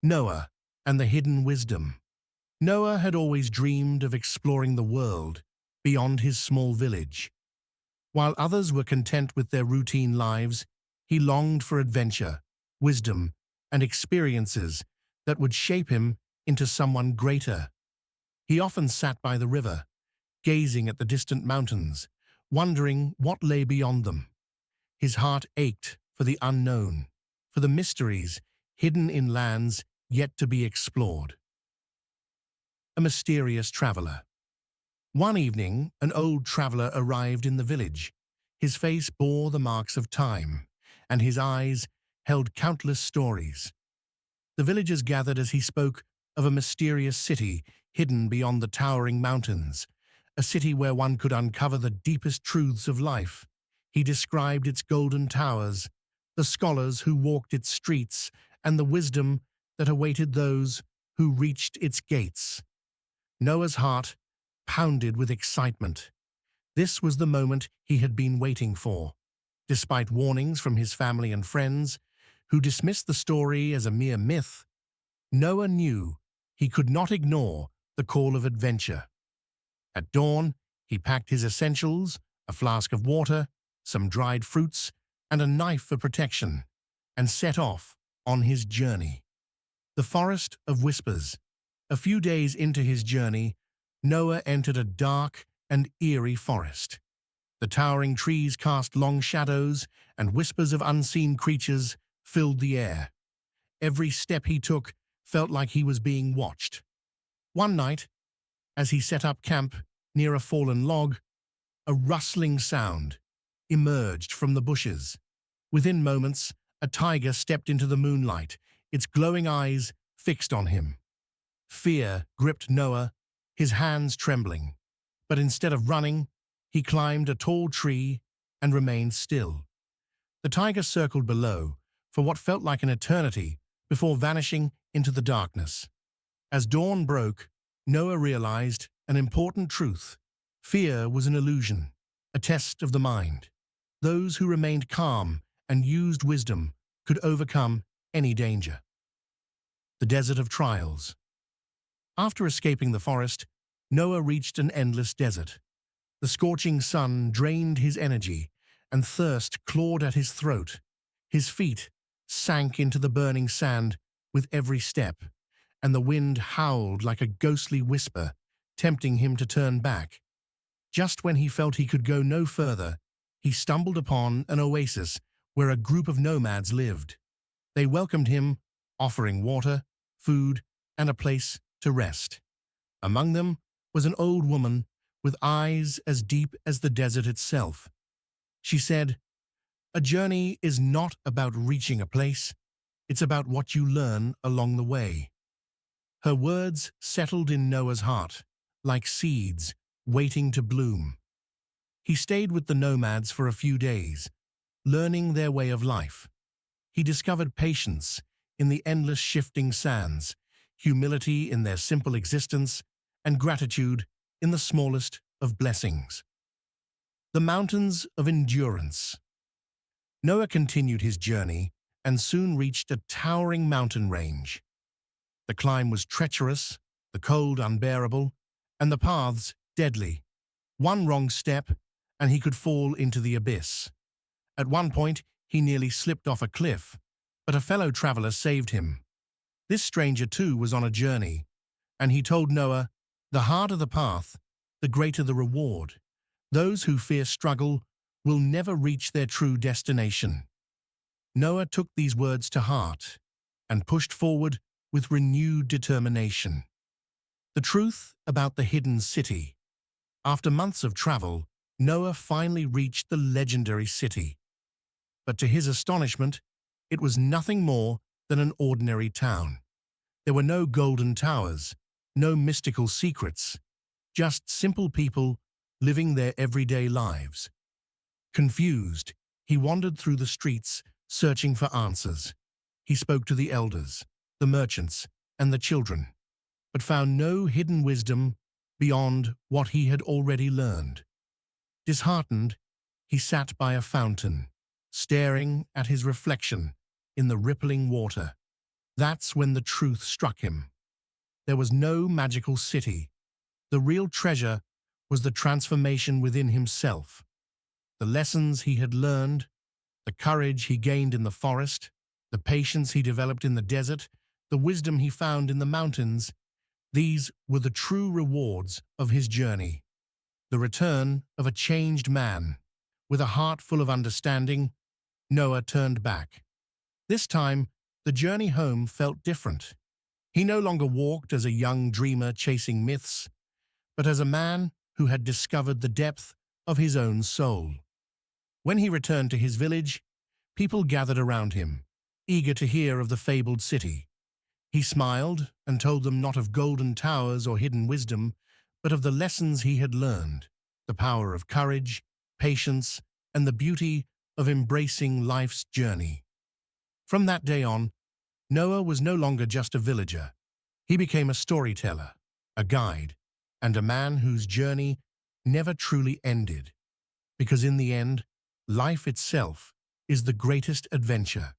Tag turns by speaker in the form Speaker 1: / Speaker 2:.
Speaker 1: Noah and the hidden wisdom. Noah had always dreamed of exploring the world beyond his small village. While others were content with their routine lives, he longed for adventure, wisdom, and experiences that would shape him into someone greater. He often sat by the river, gazing at the distant mountains, wondering what lay beyond them. His heart ached for the unknown, for the mysteries hidden in lands yet to be explored. A mysterious traveler. One evening, an old traveler arrived in the village. His face bore the marks of time, and his eyes held countless stories. The villagers gathered as he spoke of a mysterious city hidden beyond the towering mountains, a city where one could uncover the deepest truths of life. He described its golden towers, the scholars who walked its streets, and the wisdom that awaited those who reached its gates. Noah's heart pounded with excitement. This was the moment he had been waiting for. Despite warnings from his family and friends, who dismissed the story as a mere myth, Noah knew he could not ignore the call of adventure. At dawn, he packed his essentials, a flask of water, some dried fruits, and a knife for protection, and set off on his journey. The Forest of Whispers. A few days into his journey, Noah entered a dark and eerie forest. The towering trees cast long shadows, and whispers of unseen creatures filled the air. Every step he took felt like he was being watched. One night, as he set up camp near a fallen log, a rustling sound emerged from the bushes. Within moments, a tiger stepped into the moonlight, its glowing eyes fixed on him. Fear gripped Noah, his hands trembling. But instead of running, he climbed a tall tree and remained still. The tiger circled below for what felt like an eternity before vanishing into the darkness. As dawn broke, Noah realized an important truth. Fear was an illusion, a test of the mind. Those who remained calm and used wisdom could overcome any danger. The Desert of Trials. After escaping the forest, Noah reached an endless desert. The scorching sun drained his energy, and thirst clawed at his throat. His feet sank into the burning sand with every step, and the wind howled like a ghostly whisper, tempting him to turn back. Just when he felt he could go no further, he stumbled upon an oasis where a group of nomads lived. They welcomed him, offering water, food, and a place to rest. Among them was an old woman with eyes as deep as the desert itself. She said, "A journey is not about reaching a place, it's about what you learn along the way." Her words settled in Noah's heart, like seeds waiting to bloom. He stayed with the nomads for a few days, learning their way of life. He discovered patience in the endless shifting sands, humility in their simple existence, and gratitude in the smallest of blessings. The Mountains of Endurance. Noah continued his journey and soon reached a towering mountain range. The climb was treacherous, the cold unbearable, and the paths deadly. One wrong step, and he could fall into the abyss. At one point, he nearly slipped off a cliff, but a fellow traveler saved him. This stranger too was on a journey, and he told Noah, "The harder the path, the greater the reward. Those who fear struggle will never reach their true destination." Noah took these words to heart and pushed forward with renewed determination. The truth about the hidden city. After months of travel, Noah finally reached the legendary city. But to his astonishment, it was nothing more than an ordinary town. There were no golden towers, no mystical secrets, just simple people living their everyday lives. Confused, he wandered through the streets, searching for answers. He spoke to the elders, the merchants, and the children, but found no hidden wisdom beyond what he had already learned. Disheartened, he sat by a fountain, staring at his reflection in the rippling water. That's when the truth struck him. There was no magical city. The real treasure was the transformation within himself. The lessons he had learned, the courage he gained in the forest, the patience he developed in the desert, the wisdom he found in the mountains, these were the true rewards of his journey. The return of a changed man. With a heart full of understanding, Noah turned back. This time, the journey home felt different. He no longer walked as a young dreamer chasing myths, but as a man who had discovered the depth of his own soul. When he returned to his village, people gathered around him, eager to hear of the fabled city. He smiled and told them not of golden towers or hidden wisdom, but of the lessons he had learned, the power of courage, patience, and the beauty of embracing life's journey. From that day on, Noah was no longer just a villager. He became a storyteller, a guide, and a man whose journey never truly ended. Because in the end, life itself is the greatest adventure.